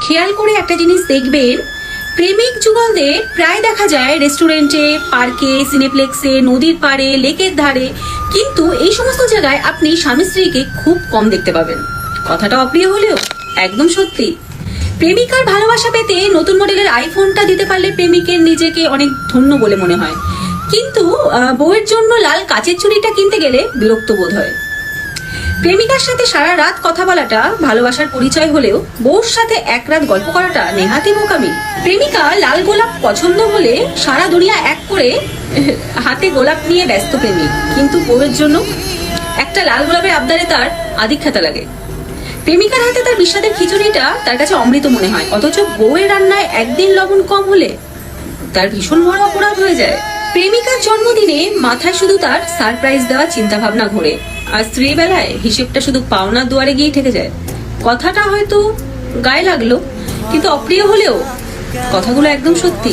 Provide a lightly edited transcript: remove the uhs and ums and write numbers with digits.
খেয়াল করে একটা জিনিস দেখবেন, প্রেমিক যুগলদের প্রায় দেখা যায় রেস্টুরেন্টে, পার্কে, সিনেপ্লেক্সে, নদীর পাড়ে, লেকের ধারে, কিন্তু এই সমস্ত জায়গায় আপনি স্বামী স্ত্রীকে খুব কম দেখতে পাবেন। কথাটা অপ্রিয় হলেও একদম সত্যি। প্রেমিকার ভালোবাসা পেতে নতুন মডেলের আইফোনটা দিতে পারলে প্রেমিকের নিজেকে অনেক ধন্য বলে মনে হয়, কিন্তু বউয়ের জন্য লাল কাচের চুড়িটা কিনতে গেলে বিরক্ত বোধ হয়। প্রেমিকার সাথে সারা রাত কথা বলাটা ভালোবাসার পরিচয় হলেও বউর সাথে এক রাত গল্প করাটা নেহাতি বোকামি। প্রেমিকা লাল গোলাপ পছন্দ বলে সারা দুনিয়া এক করে হাতে গোলাপ নিয়ে ব্যস্ত প্রেমিক, কিন্তু বউয়ের জন্য একটা লাল গোলাপের আবদারে তার আধিক্যতা লাগে। প্রেমিকার হাতে তার বিষাদের খিচুড়িটা তার কাছে অমৃত মনে হয়, অথচ বউয়ের রান্নায় একদিন লবণ কম হলে তার ভীষণ বড় অপরাধ হয়ে যায়। প্রেমিকার জন্মদিনে মাথায় শুধু তার সারপ্রাইজ দেওয়া চিন্তা ভাবনা ঘোরে, আর স্ত্রী বেলায় হিসেবটা শুধু পাওনার দুয়ারে গিয়ে ঠেকে যায়। কথাটা হয়তো গায়ে লাগলো, কিন্তু অপ্রিয় হলেও কথাগুলো একদম সত্যি।